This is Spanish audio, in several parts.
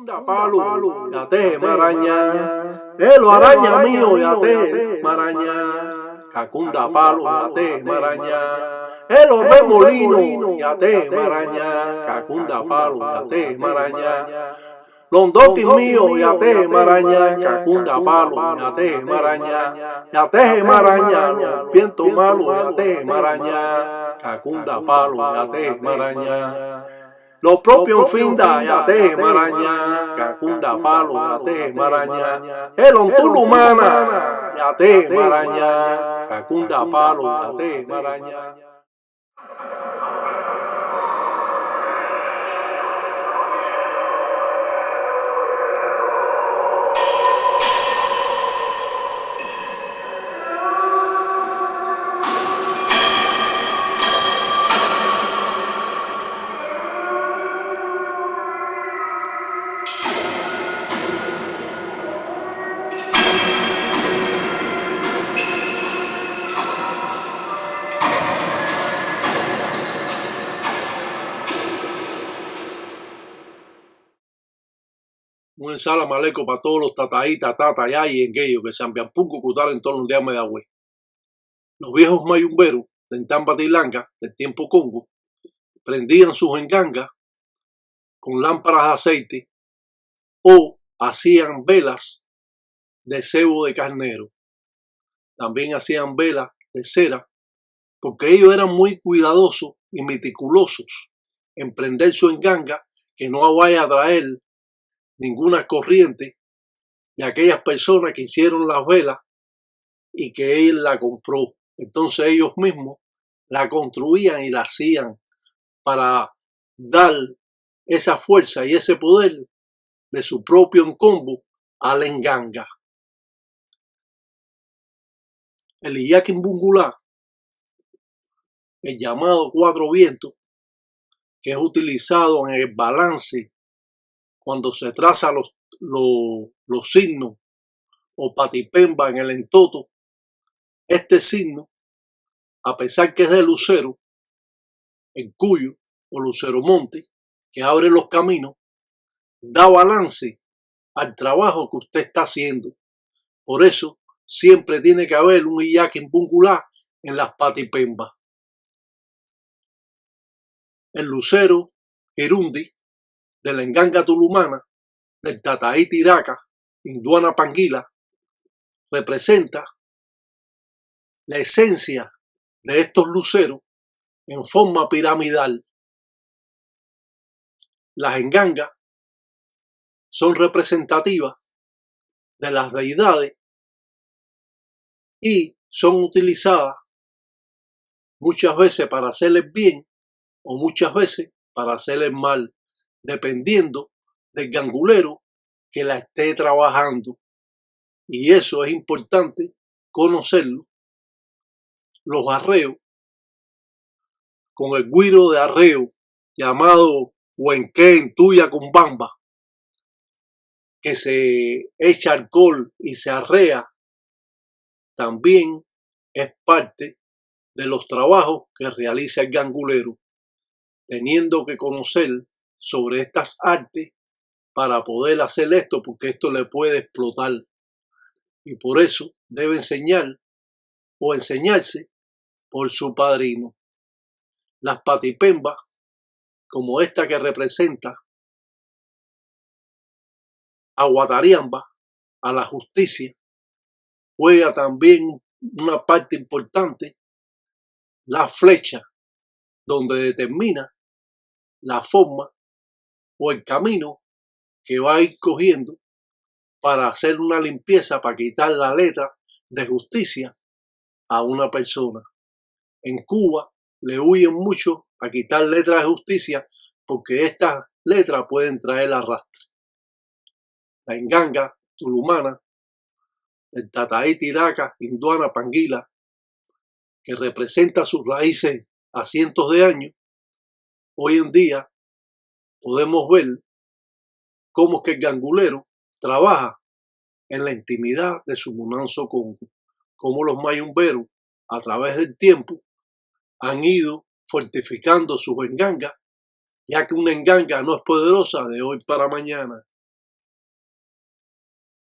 Cacunda palo, ya te maraña. Lo araña mío, ya te maraña. Cacunda palo, ya te maraña. Los remolinos, ya te maraña. Cacunda palo, ya te maraña. Londoquis mío, ya te maraña. Cacunda palo, ya te maraña. Ya te maraña. Viento malo, ya te maraña. Cacunda palo, ya te maraña. Los propios finda, ya te maraña, Cacunda palo, ya te maraña, el ontulumana, ya te maraña, Cacunda palo, ya te maraña. Un salam aleikum para todos los tataítas, tatayá y enguellos que se han punco cutar en todos los días de Agüey. Los viejos mayumberos de Tambatilanga, del tiempo Congo, prendían sus engangas con lámparas de aceite o hacían velas de cebo de carnero. También hacían velas de cera, porque ellos eran muy cuidadosos y meticulosos en prender su enganga, que no vaya a traer ninguna corriente de aquellas personas que hicieron las velas y que él la compró. Entonces ellos mismos la construían y la hacían para dar esa fuerza y ese poder de su propio encombo a la enganga. El Iyaquimbungulá, el llamado cuatro vientos, que es utilizado en el balance cuando se trazan los signos o patipemba en el entoto. Este signo, a pesar que es de lucero, el cuyo o lucero monte, que abre los caminos, da balance al trabajo que usted está haciendo. Por eso siempre tiene que haber un Iyaquimbungulá en las patipembas. El lucero Irundi de la enganga tulumana, del Tataí Tiraca, Induana Panguila, representa la esencia de estos luceros en forma piramidal. Las engangas son representativas de las deidades y son utilizadas muchas veces para hacerles bien o muchas veces para hacerles mal, dependiendo del gangulero que la esté trabajando. Y eso es importante conocerlo. Los arreos, con el guiro de arreo llamado Huenquén Tuya Cumbamba, que se echa alcohol y se arrea, también es parte de los trabajos que realiza el gangulero, teniendo que conocer sobre estas artes para poder hacer esto, porque esto le puede explotar. Y por eso debe enseñar o enseñarse por su padrino. Las patipembas, como esta que representa a Guatariamba, a la justicia, juega también una parte importante la flecha, donde determina la forma o el camino que va a ir cogiendo para hacer una limpieza, para quitar la letra de justicia a una persona. En Cuba le huyen mucho a quitar letras de justicia porque estas letras pueden traer arrastre. La enganga tulumana, el Tataí Tiraca, Induana Panguila, que representa sus raíces a cientos de años, hoy en día podemos ver cómo es que el gangulero trabaja en la intimidad de su Munanzo Congo, cómo los mayumberos a través del tiempo han ido fortificando sus engangas, ya que una enganga no es poderosa de hoy para mañana.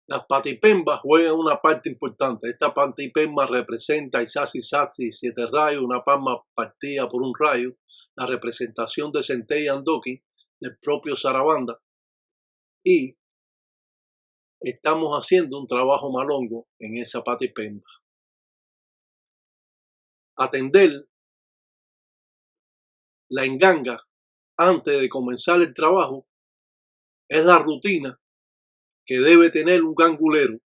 Las patipembas juegan una parte importante. Esta patipemba representa a Isazi Sazi, 7 rayos, una palma partida por un rayo, la representación de Centella Andoki, del propio Sarabanda, y estamos haciendo un trabajo malongo en esa patipemba. Atender la enganga antes de comenzar el trabajo es la rutina que debe tener un gangulero.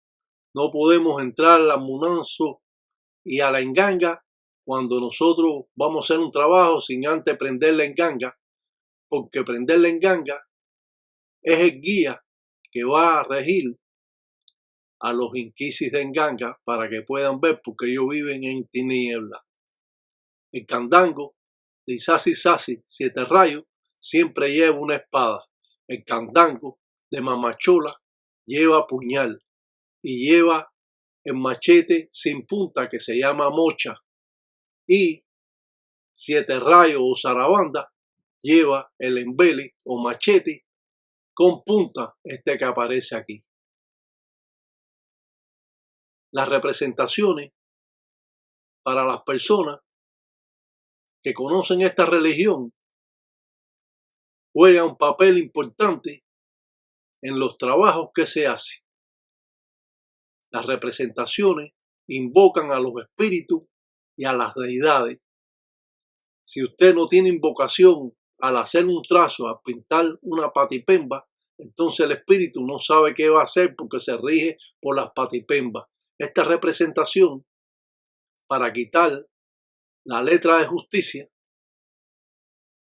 No podemos entrar al munanzo y a la enganga cuando nosotros vamos a hacer un trabajo sin antes prender la enganga, porque prender la enganga es el guía que va a regir a los inquisis de enganga para que puedan ver, porque ellos viven en tiniebla. El candango de Isazi Sazi, 7 rayos, siempre lleva una espada. El candango de Mamachola lleva puñal y lleva el machete sin punta que se llama mocha. Y 7 rayos o Sarabanda lleva el embele o machete con punta, este que aparece aquí. Las representaciones para las personas que conocen esta religión juegan un papel importante en los trabajos que se hacen. Las representaciones invocan a los espíritus y a las deidades. Si usted no tiene invocación al hacer un trazo, al pintar una patipemba, entonces el espíritu no sabe qué va a hacer porque se rige por las patipembas. Esta representación, para quitar la letra de justicia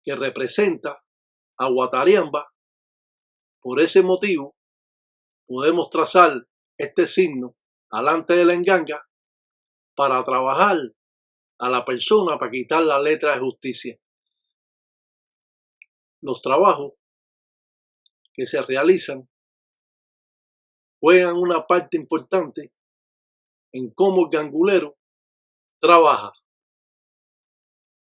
que representa a Guatariamba, por ese motivo podemos trazar este signo alante de la enganga para trabajar a la persona para quitar la letra de justicia. Los trabajos que se realizan juegan una parte importante en cómo el gangulero trabaja.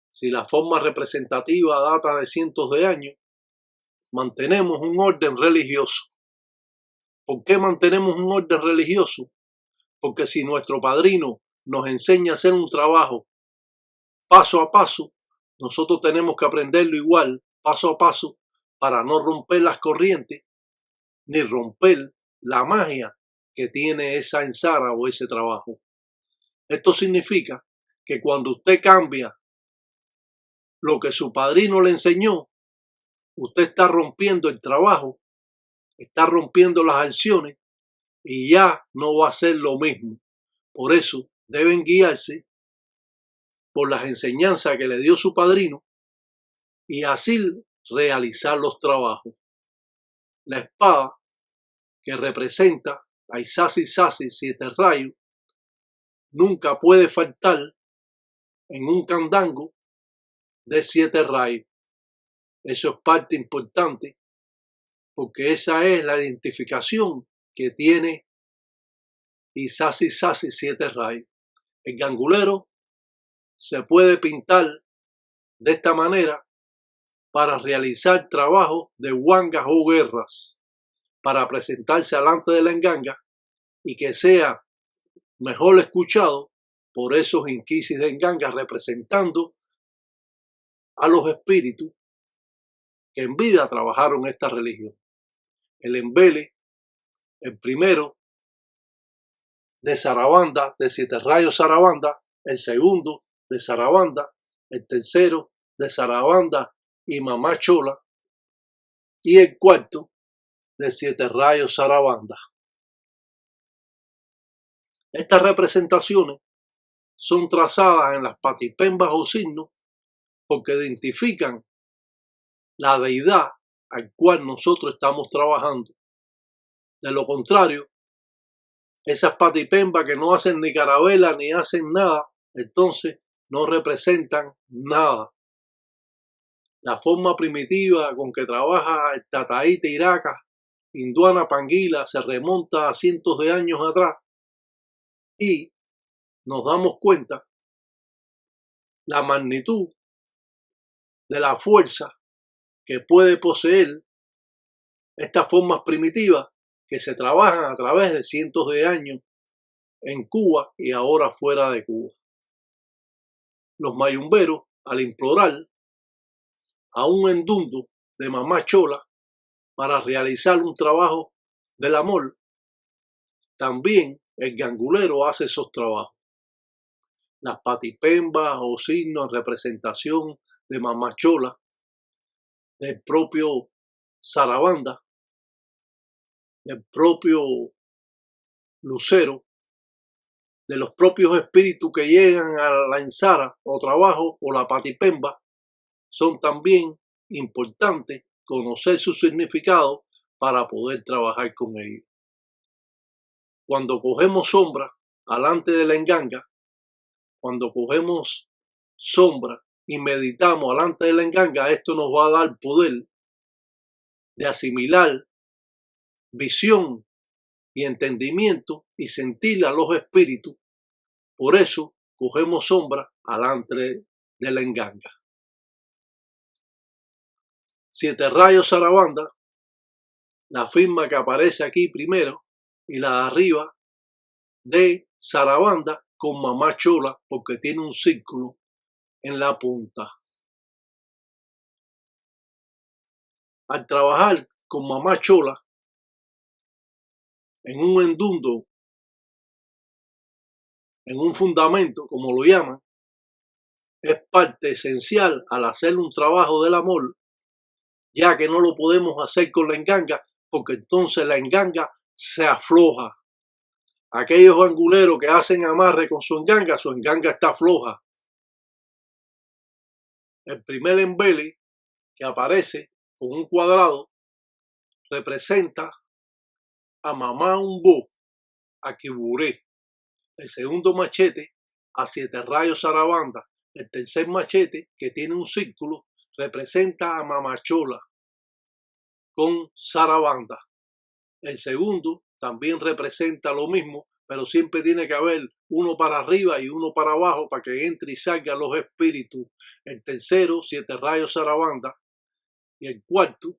Si la forma representativa data de cientos de años, mantenemos un orden religioso. ¿Por qué mantenemos un orden religioso? Porque si nuestro padrino nos enseña a hacer un trabajo paso a paso, nosotros tenemos que aprenderlo igual, paso a paso, para no romper las corrientes ni romper la magia que tiene esa ensara o ese trabajo. Esto significa que cuando usted cambia lo que su padrino le enseñó, usted está rompiendo el trabajo, está rompiendo las acciones y ya no va a ser lo mismo. Por eso deben guiarse por las enseñanzas que le dio su padrino y así realizar los trabajos. La espada que representa a Isazi Sazi, 7 rayos, nunca puede faltar en un candango de 7 rayos. Eso es parte importante porque esa es la identificación que tiene Isazi Sazi, 7 rayos. El gangulero se puede pintar de esta manera para realizar trabajos de huangas o guerras, para presentarse delante de la enganga y que sea mejor escuchado por esos inquisis de enganga representando a los espíritus que en vida trabajaron esta religión. El embele, el primero de Sarabanda, de 7 rayos Sarabanda, el segundo de Sarabanda, el tercero de Sarabanda y Mamachola, y el cuarto de 7 rayos Sarabanda. Estas representaciones son trazadas en las patipembas o signos porque identifican la deidad al cual nosotros estamos trabajando. De lo contrario, esas patipembas que no hacen ni carabela ni hacen nada, entonces no representan nada. La forma primitiva con que trabaja el Tataíta Iraca, Induana Panguila, se remonta a cientos de años atrás y nos damos cuenta la magnitud de la fuerza que puede poseer estas formas primitivas que se trabajan a través de cientos de años en Cuba y ahora fuera de Cuba. Los mayumberos, al implorar a un endundo de mamá chola para realizar un trabajo del amor, también el gangulero hace esos trabajos. Las patipembas o signos en representación de mamá chola, del propio zarabanda, del propio lucero, de los propios espíritus que llegan a la ensara o trabajo o la patipemba, son también importantes conocer su significado para poder trabajar con ellos. Cuando cogemos sombra alante de la enganga, cuando cogemos sombra y meditamos alante de la enganga, esto nos va a dar poder de asimilar visión y entendimiento y sentir a los espíritus. Por eso cogemos sombra alante de la enganga. 7 rayos zarabanda, la firma que aparece aquí primero y la de arriba de zarabanda con mamá chola porque tiene un círculo en la punta. Al trabajar con mamá chola en un endundo, en un fundamento, como lo llaman, es parte esencial al hacer un trabajo del amor, ya que no lo podemos hacer con la enganga, porque entonces la enganga se afloja. Aquellos anguleros que hacen amarre con su enganga está floja. El primer embele que aparece con un cuadrado representa a mamá umbo, a Quiburé. El segundo machete a 7 rayos zarabanda. El tercer machete, que tiene un círculo, representa a mamachola con zarabanda. El segundo también representa lo mismo, pero siempre tiene que haber uno para arriba y uno para abajo para que entre y salgan los espíritus. El tercero, 7 rayos zarabanda. Y el cuarto,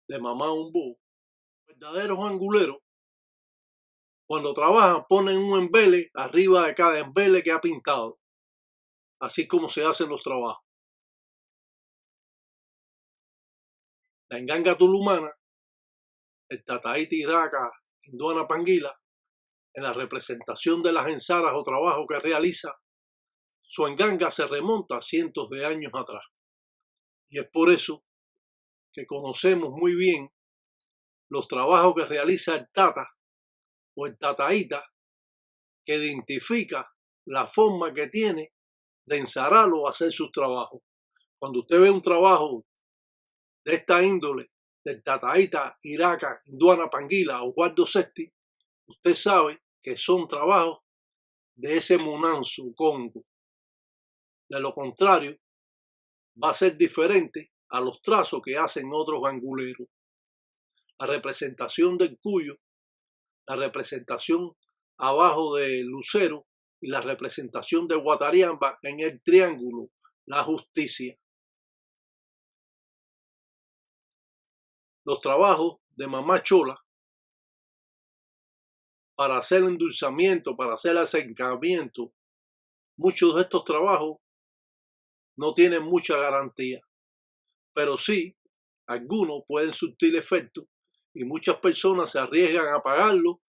de mamá umbo. Verdaderos anguleros, cuando trabajan, ponen un embele arriba de cada embele que ha pintado. Así como se hacen los trabajos. La enganga tulumana, el tataíti iraca, Induana Panguila, en la representación de las ensaras o trabajos que realiza, su enganga se remonta a cientos de años atrás. Y es por eso que conocemos muy bien los trabajos que realiza el tata o el tataíta, que identifica la forma que tiene de ensarar o hacer sus trabajos. Cuando usted ve un trabajo de esta índole, del tataíta iraca, Induana Panguila o Guardo Sesti, usted sabe que son trabajos de ese Munanzu Congo. De lo contrario, va a ser diferente a los trazos que hacen otros anguleros. La representación del cuyo, la representación abajo de lucero y la representación de guatariamba en el triángulo, la justicia. Los trabajos de mamá chola para hacer endulzamiento, para hacer acercamiento, muchos de estos trabajos no tienen mucha garantía, pero sí, algunos pueden surtir efecto y muchas personas se arriesgan a pagarlo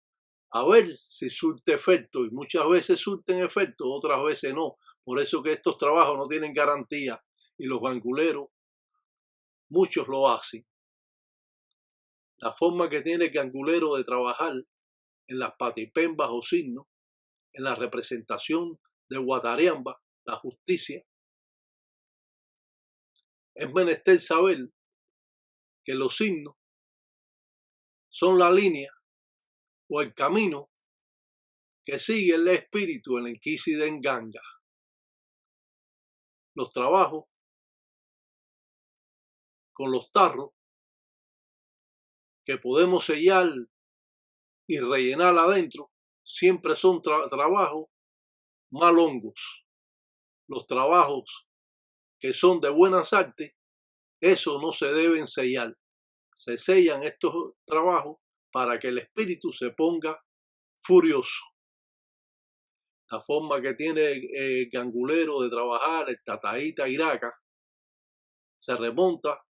a ver si surte efecto, y muchas veces surten efecto, otras veces no. Por eso que estos trabajos no tienen garantía y los ganguleros, muchos lo hacen. La forma que tiene el gangulero de trabajar en las patipembas o signos, en la representación de guatariamba, la justicia, es menester saber que los signos son la línea o el camino que sigue el espíritu en la Inquisi de Enganga. Los trabajos con los tarros que podemos sellar y rellenar adentro siempre son trabajos malongos. Los trabajos que son de buenas artes, eso no se deben sellar. Se sellan estos trabajos para que el espíritu se ponga furioso. La forma que tiene el gangulero de trabajar, el tataíta iraca, se remonta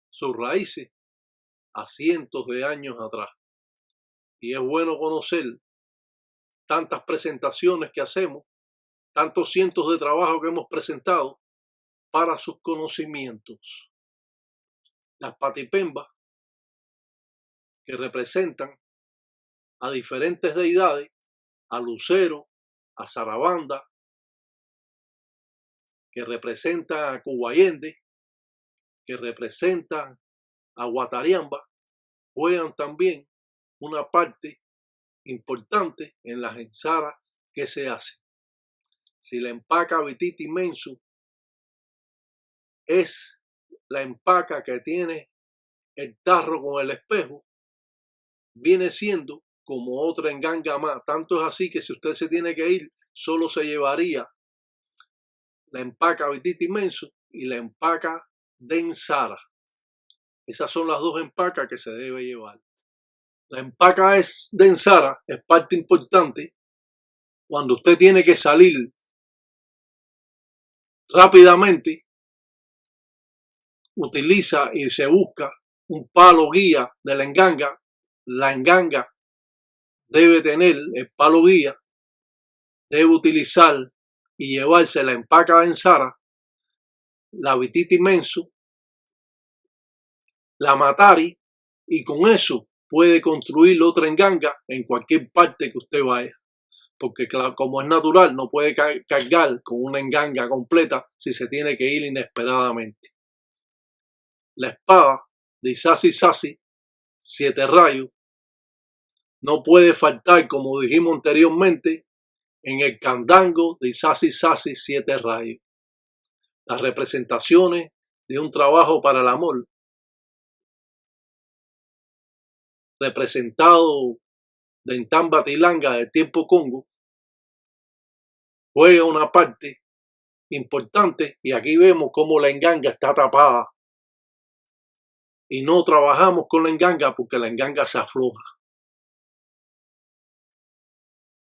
sus raíces a cientos de años atrás. Y es bueno conocer tantas presentaciones que hacemos, tantos cientos de trabajos que hemos presentado para sus conocimientos. Las patipembas, que representan a diferentes deidades, a Lucero, a Sarabanda, que representan a Cubayende, que representan a Guatariamba, juegan también una parte importante en las ensaras que se hacen. Si la empaca Vititi Mensu es la empaca que tiene el tarro con el espejo, viene siendo como otra enganga más. Tanto es así que si usted se tiene que ir, solo se llevaría la empaca Vititi Mensu y la empaca Densara. Esas son las dos empacas que se debe llevar. La empaca Densara es parte importante cuando usted tiene que salir rápidamente. Utiliza y se busca un palo guía de la enganga. La enganga debe tener el palo guía, debe utilizar y llevarse la empaca Densara, la Vititi Mensu, la Matari, y con eso puede construir otra enganga en cualquier parte que usted vaya. Porque claro, como es natural, no puede cargar con una enganga completa si se tiene que ir inesperadamente. La espada de Isasi Sasi, 7 rayos, no puede faltar, como dijimos anteriormente, en el candango de Isasi Sasi, 7 rayos. Las representaciones de un trabajo para el amor, representado de Intamba Tilanga del tiempo Congo, juega una parte importante, y aquí vemos cómo la enganga está tapada y no trabajamos con la enganga porque la enganga se afloja.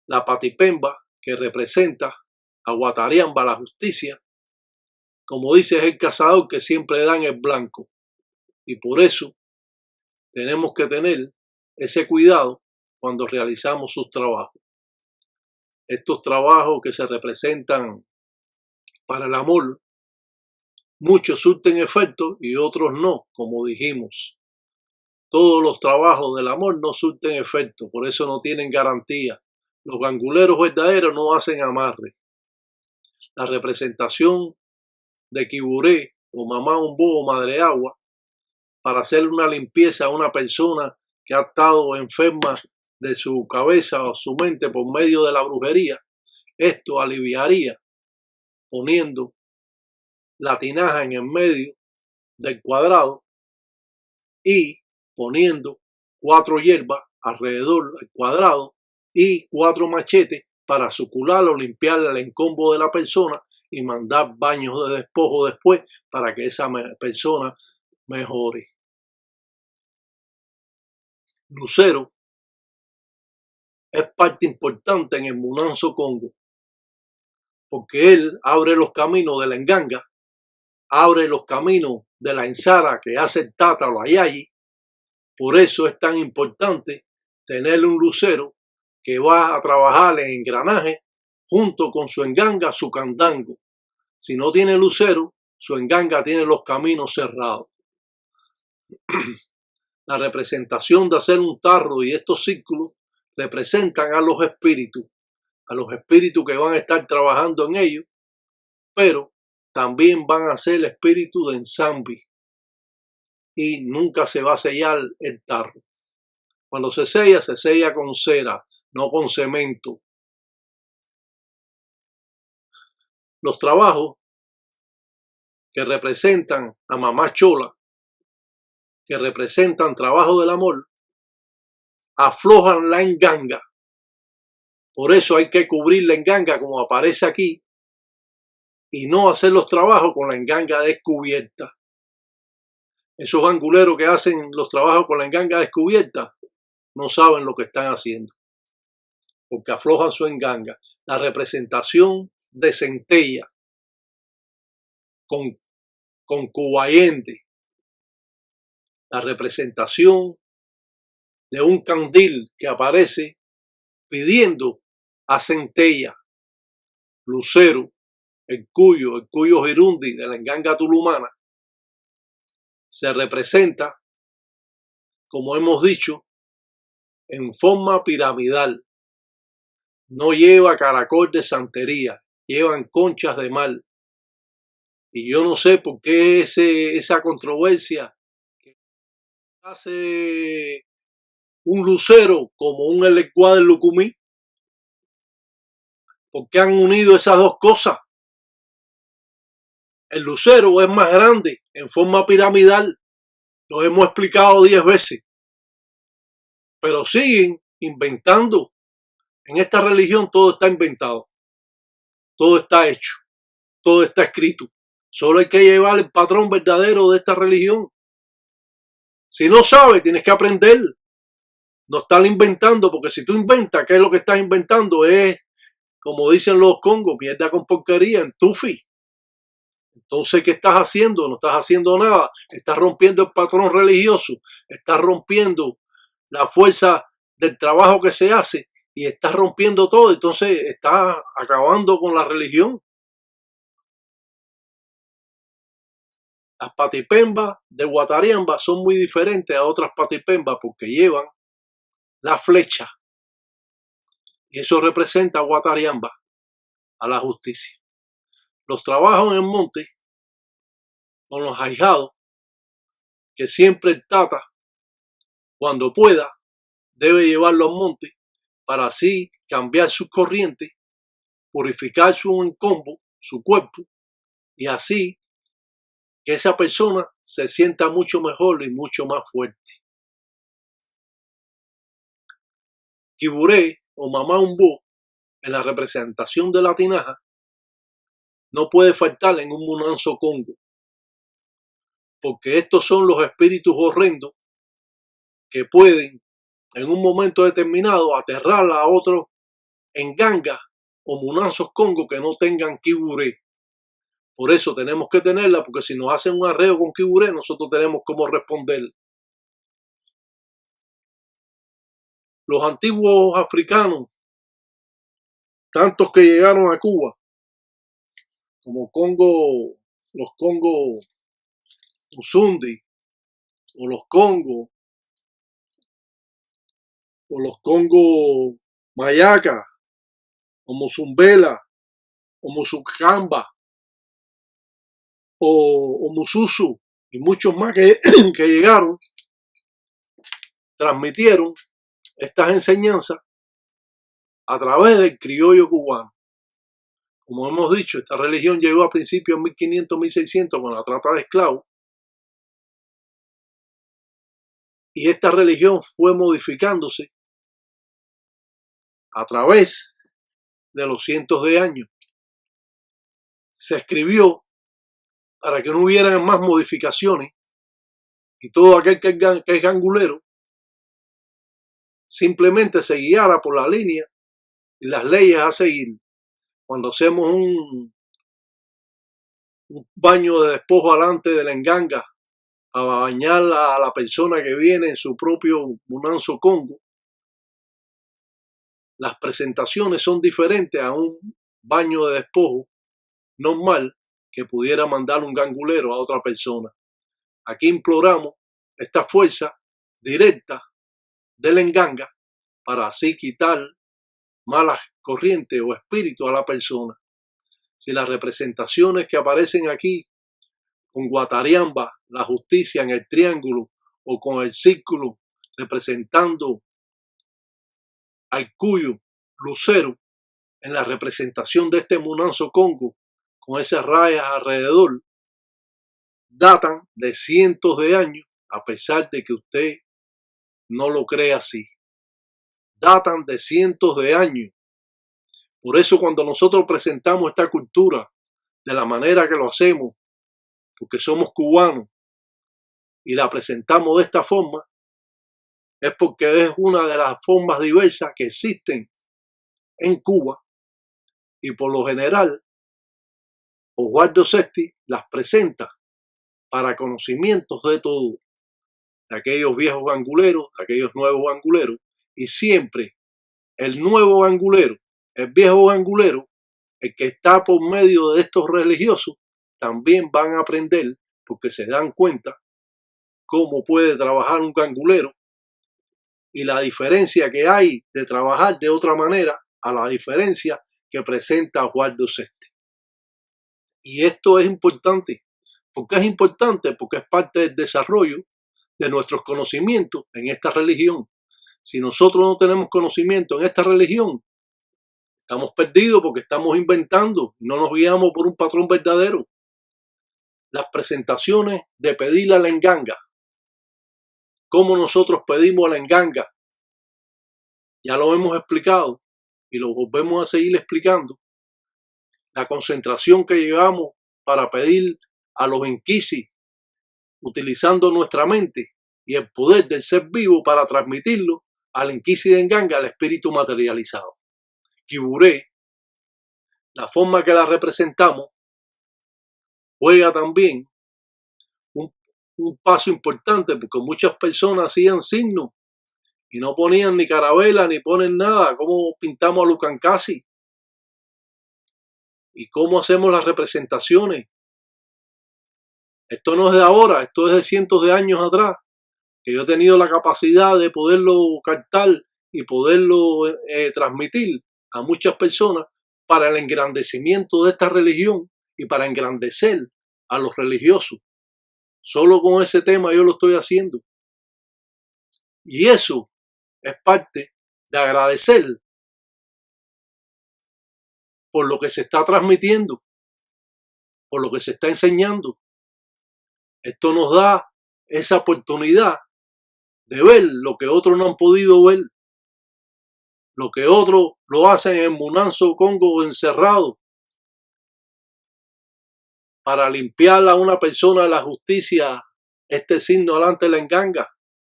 La patipemba, que representa a Guatariamba, la justicia, como dice, es el cazador que siempre da en el blanco, y por eso tenemos que tener ese cuidado cuando realizamos sus trabajos. Estos trabajos que se representan para el amor, muchos surten efecto y otros no, como dijimos. Todos los trabajos del amor no surten efecto, por eso no tienen garantía. Los ganguleros verdaderos no hacen amarre. La representación de Quiburé o Mamá Umbo o Madre Agua para hacer una limpieza a una persona que ha estado enferma de su cabeza o su mente por medio de la brujería, esto aliviaría poniendo la tinaja en el medio del cuadrado y poniendo 4 hierbas alrededor del cuadrado y 4 machetes para sucular o limpiar el encombo de la persona y mandar baños de despojo después para que esa persona mejore. Lucero es parte importante en el Munanzo Congo porque él abre los caminos de la enganga, abre los caminos de la ensara que hace el tata o la yayi. Por eso es tan importante tener un lucero que va a trabajar en engranaje junto con su enganga, su candango. Si no tiene lucero, su enganga tiene los caminos cerrados. La representación de hacer un tarro y estos círculos representan a los espíritus que van a estar trabajando en ellos, pero también van a ser espíritus de ensamble y nunca se va a sellar el tarro. Cuando se sella con cera, no con cemento. Los trabajos que representan a Mamá Chola, que representan trabajo del amor, aflojan la enganga. Por eso hay que cubrir la enganga como aparece aquí y no hacer los trabajos con la enganga descubierta. Esos ganguleros que hacen los trabajos con la enganga descubierta no saben lo que están haciendo, porque aflojan su enganga. La representación de centella con Cubayente, la representación de un candil que aparece pidiendo a centella, lucero, el cuyo girundi de la enganga tulumana, se representa, como hemos dicho, en forma piramidal. No lleva caracol de santería, llevan conchas de mal. Y yo no sé por qué esa controversia que hace un lucero como un elecuá del Lucumí. ¿Por qué han unido esas dos cosas? El lucero es más grande en forma piramidal. Lo hemos explicado 10 veces. Pero siguen inventando. En esta religión todo está inventado. Todo está hecho. Todo está escrito. Solo hay que llevar el patrón verdadero de esta religión. Si no sabes, tienes que aprender. No estar inventando, porque si tú inventas, ¿qué es lo que estás inventando? Es, como dicen los congos, mierda con porquería, en tufi. Entonces, ¿qué estás haciendo? No estás haciendo nada. Estás rompiendo el patrón religioso. Estás rompiendo la fuerza del trabajo que se hace y estás rompiendo todo. Entonces, estás acabando con la religión. Las patipembas de Guatariamba son muy diferentes a otras patipembas porque llevan la flecha. Y eso representa a Guatariamba, a la justicia. Los trabajos en el monte con los ahijados, que siempre el tata, cuando pueda, debe llevarlo al monte para así cambiar sus corrientes, purificar su encombo, su cuerpo, y así que esa persona se sienta mucho mejor y mucho más fuerte. Quiburé o mamá umbó en la representación de la tinaja no puede faltar en un munanzo congo, porque estos son los espíritus horrendos que pueden en un momento determinado aterrar a otros en gangas o munanzos congo que no tengan quiburé. Por eso tenemos que tenerla, porque si nos hacen un arreo con quiburé, nosotros tenemos cómo responder. Los antiguos africanos, tantos que llegaron a Cuba, como Congo, los Congo Usundi, o los Congo Mayaca, o Musumbela, o Musukamba, o Mususu, y muchos más que llegaron, transmitieron estas enseñanzas a través del criollo cubano. Como hemos dicho, esta religión llegó a principios de 1500, 1600 con la trata de esclavos. Y esta religión fue modificándose a través de los cientos de años. Se escribió para que no hubieran más modificaciones y todo aquel que es gangulero simplemente se guiara por la línea y las leyes a seguir. Cuando hacemos un baño de despojo alante de la enganga a bañar a la persona que viene en su propio munanzo congo, las presentaciones son diferentes a un baño de despojo normal que pudiera mandar un gangulero a otra persona. Aquí imploramos esta fuerza directa del enganga para así quitar malas corrientes o espíritus a la persona. Si las representaciones que aparecen aquí con Guatariamba, la justicia en el triángulo o con el círculo representando al cuyo lucero en la representación de este munanzo congo con esas rayas alrededor, datan de cientos de años, a pesar de que usted no lo cree así. Datan de cientos de años. Por eso cuando nosotros presentamos esta cultura de la manera que lo hacemos, porque somos cubanos y la presentamos de esta forma, es porque es una de las formas diversas que existen en Cuba y por lo general Oswaldo Sesti las presenta para conocimientos de todos, de aquellos viejos ganguleros, de aquellos nuevos ganguleros, y siempre el nuevo gangulero, el viejo gangulero, el que está por medio de estos religiosos, también van a aprender porque se dan cuenta cómo puede trabajar un gangulero y la diferencia que hay de trabajar de otra manera a la diferencia que presenta Oswaldo Sesti. Y esto es importante. ¿Por qué es importante? Porque es parte del desarrollo de nuestros conocimientos en esta religión. Si nosotros no tenemos conocimiento en esta religión, estamos perdidos porque estamos inventando, no nos guiamos por un patrón verdadero. Las presentaciones de pedir a la enganga. ¿Cómo nosotros pedimos a la enganga? Ya lo hemos explicado y lo volvemos a seguir explicando. La concentración que llevamos para pedir a los inquisis, utilizando nuestra mente y el poder del ser vivo para transmitirlo al inquisi de enganga, al espíritu materializado. Quiburé, la forma que la representamos, juega también un paso importante porque muchas personas hacían signos y no ponían ni carabela ni ponen nada. ¿Cómo pintamos a Lucancasi? ¿Y cómo hacemos las representaciones? Esto no es de ahora, esto es de cientos de años atrás, que yo he tenido la capacidad de poderlo captar y poderlo transmitir a muchas personas para el engrandecimiento de esta religión y para engrandecer a los religiosos. Solo con ese tema yo lo estoy haciendo. Y eso es parte de agradecer por lo que se está transmitiendo, por lo que se está enseñando. Esto nos da esa oportunidad de ver lo que otros no han podido ver, lo que otros lo hacen en Munanzo, Congo, encerrado, para limpiar a una persona de la justicia, este signo delante de la enganga,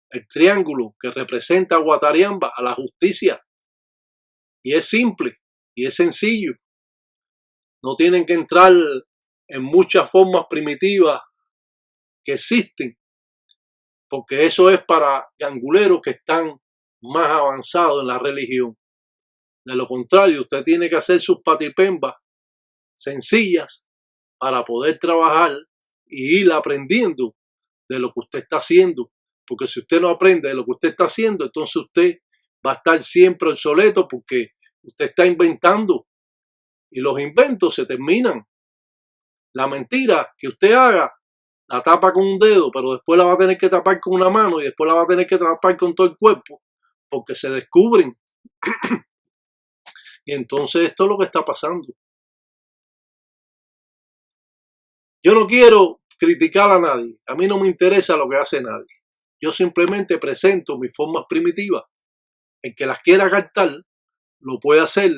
el triángulo que representa a Guatariamba, a la justicia. Y es simple y es sencillo. No tienen que entrar en muchas formas primitivas que existen, porque eso es para ganguleros que están más avanzados en la religión. De lo contrario, usted tiene que hacer sus patipembas sencillas para poder trabajar y ir aprendiendo de lo que usted está haciendo. Porque si usted no aprende de lo que usted está haciendo, entonces usted va a estar siempre obsoleto porque usted está inventando y los inventos se terminan. La mentira que usted haga la tapa con un dedo, pero después la va a tener que tapar con una mano y después la va a tener que tapar con todo el cuerpo porque se descubren. Y entonces esto es lo que está pasando. Yo no quiero criticar a nadie. A mí no me interesa lo que hace nadie. Yo simplemente presento mis formas primitivas. El que las quiera captar, lo puede hacer.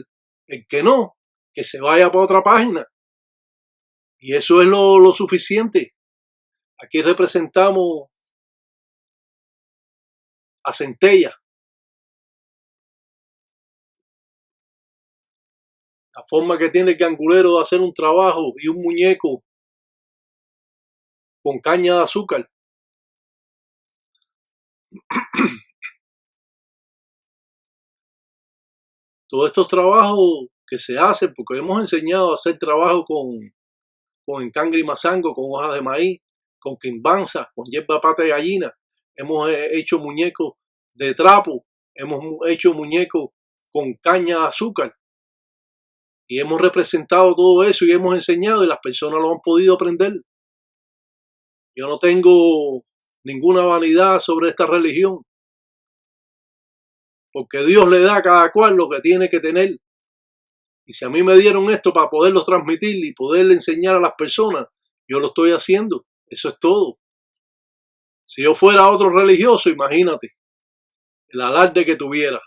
El que no, que se vaya para otra página. Y eso es lo suficiente. Aquí representamos a Centella. La forma que tiene el gangulero de hacer un trabajo y un muñeco con caña de azúcar. Todos estos trabajos que se hacen, porque hemos enseñado a hacer trabajo con encangre y mazango, con hojas de maíz, con quimbanza, con hierba pata de gallina. Hemos hecho muñecos de trapo, hemos hecho muñecos con caña de azúcar. Y hemos representado todo eso y hemos enseñado y las personas lo han podido aprender. Yo no tengo ninguna vanidad sobre esta religión. Porque Dios le da a cada cual lo que tiene que tener. Y si a mí me dieron esto para poderlo transmitir y poderle enseñar a las personas, yo lo estoy haciendo. Eso es todo. Si yo fuera otro religioso, imagínate el alarde que tuviera.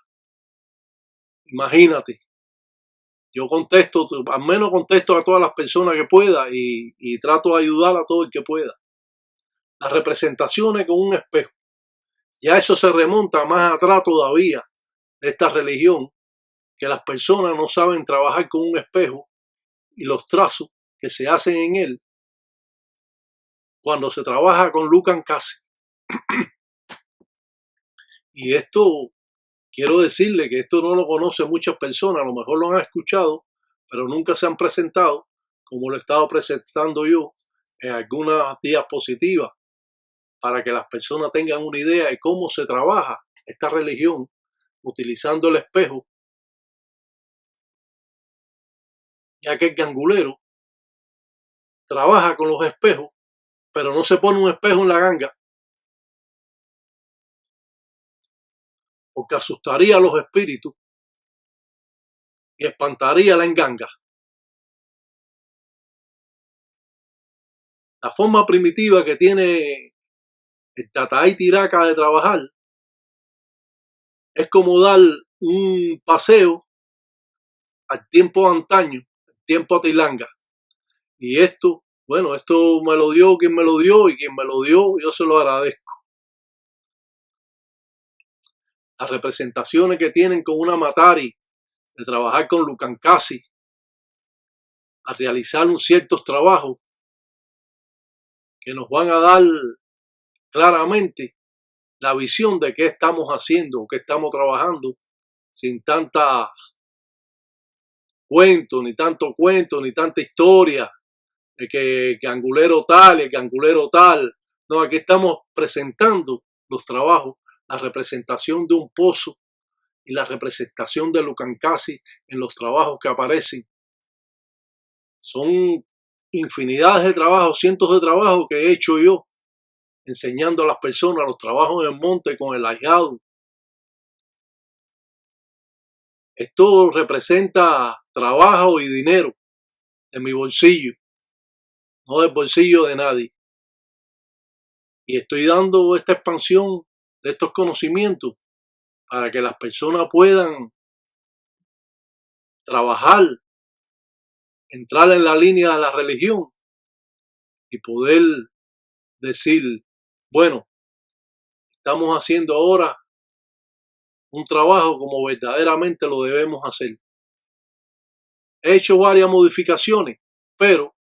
Imagínate. Yo contesto, al menos contesto a todas las personas que pueda y trato de ayudar a todo el que pueda. Las representaciones con un espejo. Ya eso se remonta más atrás todavía de esta religión, que las personas no saben trabajar con un espejo y los trazos que se hacen en él cuando se trabaja con Lucan Casi. Y esto, quiero decirle que esto no lo conocen muchas personas, a lo mejor lo han escuchado, pero nunca se han presentado, como lo he estado presentando yo en algunas diapositivas, para que las personas tengan una idea de cómo se trabaja esta religión utilizando el espejo, ya que el gangulero trabaja con los espejos, pero no se pone un espejo en la ganga, porque asustaría a los espíritus y espantaría la enganga. La forma primitiva que tiene el Tataí Tiraca de trabajar es como dar un paseo al tiempo de antaño, al tiempo atilanga. Y esto, bueno, esto me lo dio quien me lo dio, y quien me lo dio yo se lo agradezco. Las representaciones que tienen con una Matari, de trabajar con Lucan Casi, a realizar ciertos trabajos que nos van a dar claramente la visión de qué estamos haciendo, qué estamos trabajando, sin tanta cuento, ni tanta historia de que angulero tal y que angulero tal. No, aquí estamos presentando los trabajos, la representación de un pozo y la representación de Lucan Casi en los trabajos que aparecen. Son infinidades de trabajos, cientos de trabajos que he hecho yo, enseñando a las personas los trabajos en el monte con el ahijado. Esto representa trabajo y dinero de mi bolsillo, no del bolsillo de nadie. Y estoy dando esta expansión de estos conocimientos para que las personas puedan trabajar, entrar en la línea de la religión y poder decir, bueno, estamos haciendo ahora un trabajo como verdaderamente lo debemos hacer. He hecho varias modificaciones, pero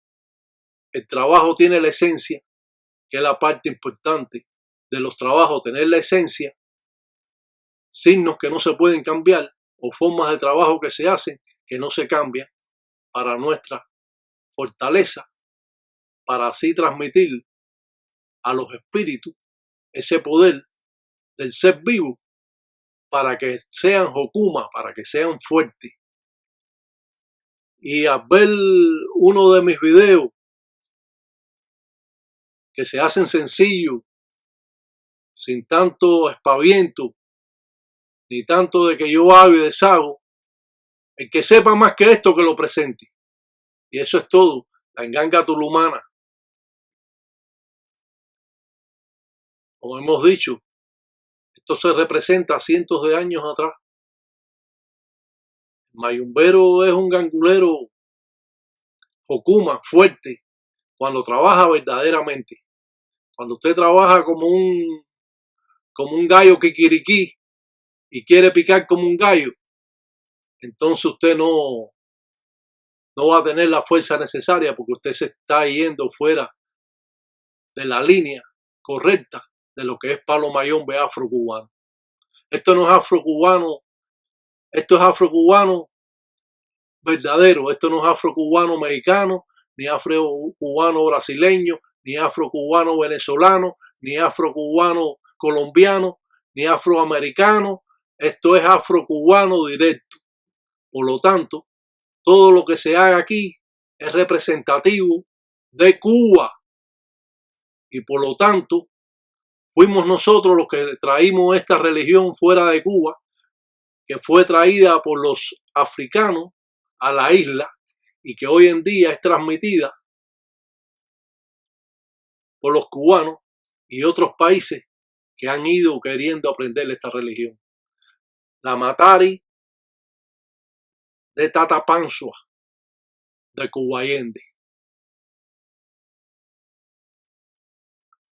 el trabajo tiene la esencia, que es la parte importante de los trabajos, tener la esencia, signos que no se pueden cambiar o formas de trabajo que se hacen que no se cambian para nuestra fortaleza, para así transmitir a los espíritus ese poder del ser vivo para que sean Hokuma, para que sean fuertes. Y al ver uno de mis videos que se hacen sencillos, sin tanto espaviento, ni tanto de que yo hago y deshago, el que sepa más que esto que lo presente. Y eso es todo, la enganga tulumana. Como hemos dicho, esto se representa cientos de años atrás. El mayumbero es un gangulero Hokuma, fuerte, cuando trabaja verdaderamente. Cuando usted trabaja como un gallo kikiriquí y quiere picar como un gallo, entonces usted no va a tener la fuerza necesaria, porque usted se está yendo fuera de la línea correcta de lo que es palo mayombe afrocubano. Esto no es afrocubano, esto es afrocubano verdadero, esto no es afrocubano mexicano, ni afrocubano brasileño, ni afrocubano venezolano, ni afrocubano colombiano, ni afroamericano. Esto es afrocubano directo. Por lo tanto, todo lo que se haga aquí es representativo de Cuba. Y por lo tanto, fuimos nosotros los que traímos esta religión fuera de Cuba, que fue traída por los africanos a la isla y que hoy en día es transmitida por los cubanos y otros países que han ido queriendo aprender esta religión. La Matari de Tatapanzua, de Cubayende.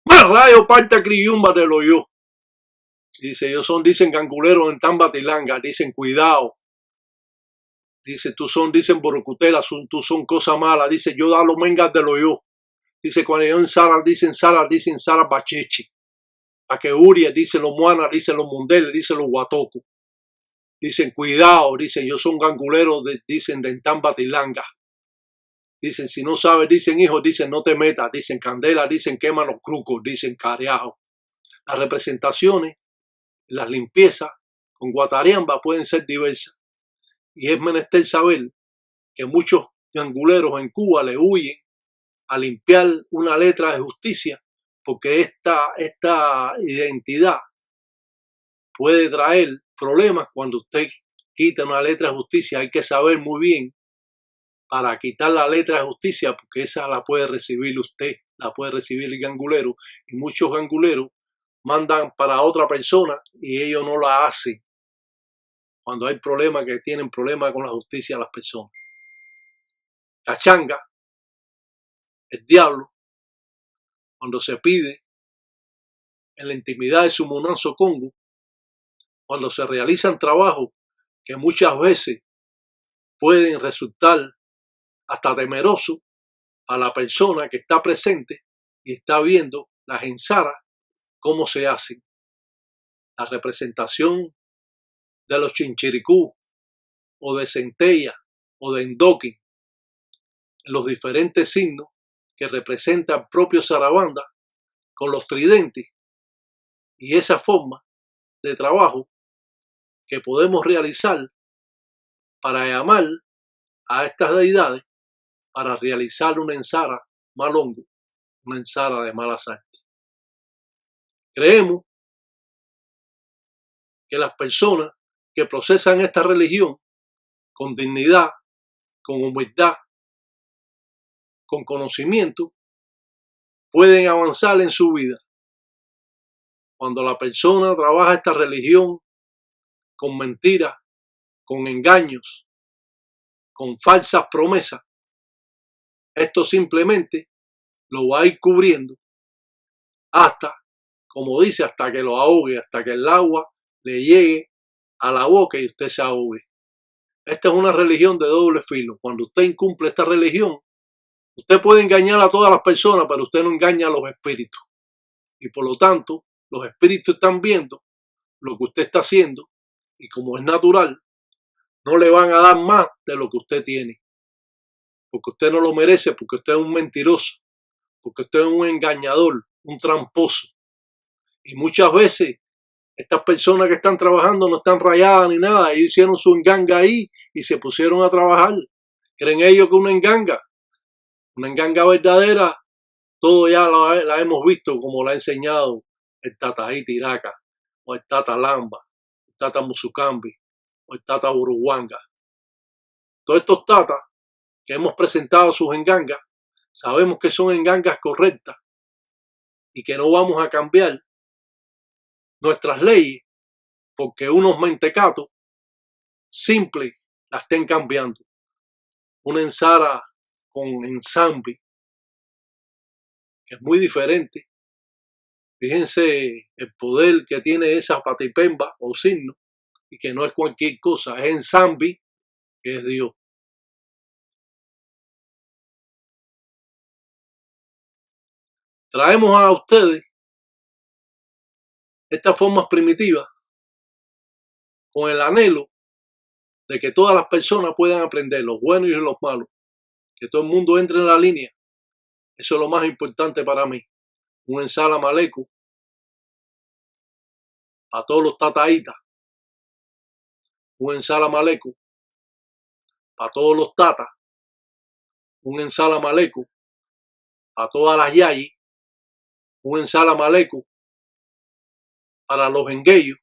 Más rayo parta criyumba de lo yo. Dice, dicen ganguleros en Tambatilanga, dicen cuidado. Dice, dicen borocutela, tú son cosas malas. Dice, yo da los mengas de lo yo. Dice, cuando yo en Sara, dicen Sara bachechi. A que Uria, dicen los muanas, dicen los mundeles, dicen los guatocos. Dicen, cuidado, dicen, yo son ganguleros, dicen, de Tambatilanga. Dicen, si no sabes, dicen, hijo, dicen, no te metas. Dicen, candela, dicen, quema los crucos, dicen, cariajo. Las representaciones, las limpiezas con guatariamba pueden ser diversas. Y es menester saber que muchos ganguleros en Cuba le huyen a limpiar una letra de justicia, porque esta identidad puede traer problemas cuando usted quita una letra de justicia. Hay que saber muy bien para quitar la letra de justicia, porque esa la puede recibir usted, la puede recibir el gangulero, y muchos ganguleros mandan para otra persona y ellos no la hacen cuando hay problemas, que tienen problemas con la justicia las personas. La changa, el diablo, cuando se pide en la intimidad de su monanzo Congo, cuando se realizan trabajos que muchas veces pueden resultar hasta temerosos a la persona que está presente y está viendo las ensaras, cómo se hacen. La representación de los chinchiricú o de centella o de endoqui, los diferentes signos que representa el propio zarabanda con los tridentes, y esa forma de trabajo que podemos realizar para llamar a estas deidades para realizar una ensara malongo, una ensara de mala suerte. Creemos que las personas que procesan esta religión con dignidad, con humildad, con conocimiento, pueden avanzar en su vida. Cuando la persona trabaja esta religión con mentiras, con engaños, con falsas promesas, esto simplemente lo va a ir cubriendo hasta, como dice, hasta que lo ahogue, hasta que el agua le llegue a la boca y usted se ahogue. Esta es una religión de doble filo. Cuando usted incumple esta religión, usted puede engañar a todas las personas, pero usted no engaña a los espíritus. Y por lo tanto, los espíritus están viendo lo que usted está haciendo, y como es natural, no le van a dar más de lo que usted tiene. Porque usted no lo merece, porque usted es un mentiroso, porque usted es un engañador, un tramposo. Y muchas veces estas personas que están trabajando no están rayadas ni nada. Ellos hicieron su enganga ahí y se pusieron a trabajar. ¿Creen ellos que una enganga verdadera, todo ya la hemos visto como la ha enseñado el Tata Tiraca, o el Tata Lamba, el Tata Musucambi, o el Tata Uruguanga? Todos estos tatas que hemos presentado sus engangas, sabemos que son engangas correctas y que no vamos a cambiar nuestras leyes porque unos mentecatos simples la estén cambiando. Una ensara con ensambi, que es muy diferente. Fíjense el poder que tiene esa patipemba o signo, y que no es cualquier cosa, es ensambi, que es Dios. Traemos a ustedes estas formas primitivas con el anhelo de que todas las personas puedan aprender, los buenos y los malos, que todo el mundo entre en la línea. Eso es lo más importante para mí. Un ensala maleco a todos los tataitas, un ensala maleco a todos los tatas, un ensala maleco a todas las yayis, un ensala maleco para los engueyos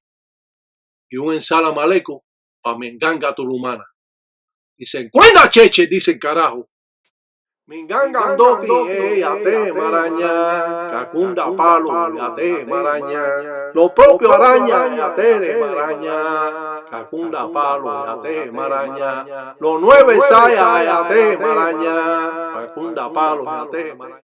y un ensala maleco para Menganga Tulumana. Dicen, ¡cuenda cheche! Dicen, carajo. Minganga andoki, ate maraña, cacunda palo, ate maraña, lo propio araña, ate maraña, cacunda palo, ate maraña, lo nueve saya, ate maraña, cacunda palo, ate maraña.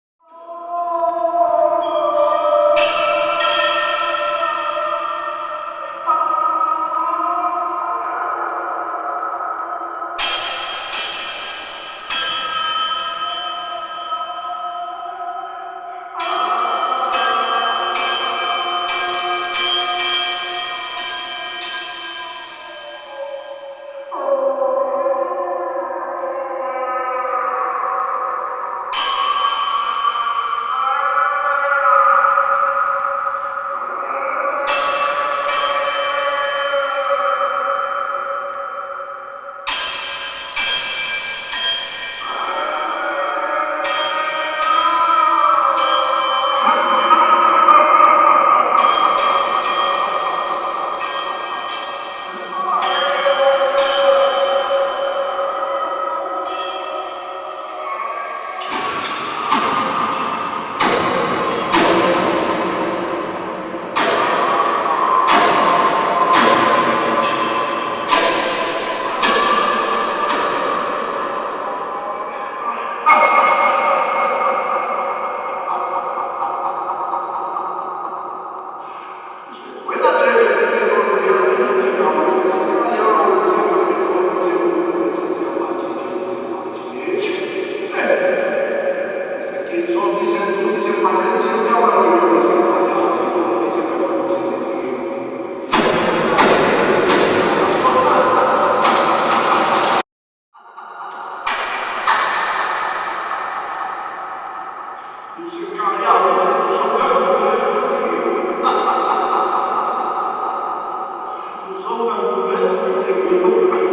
son cangureros que se cuidan.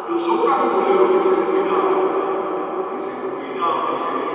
No son cangureros que se cuidan. Que se cuidan, que se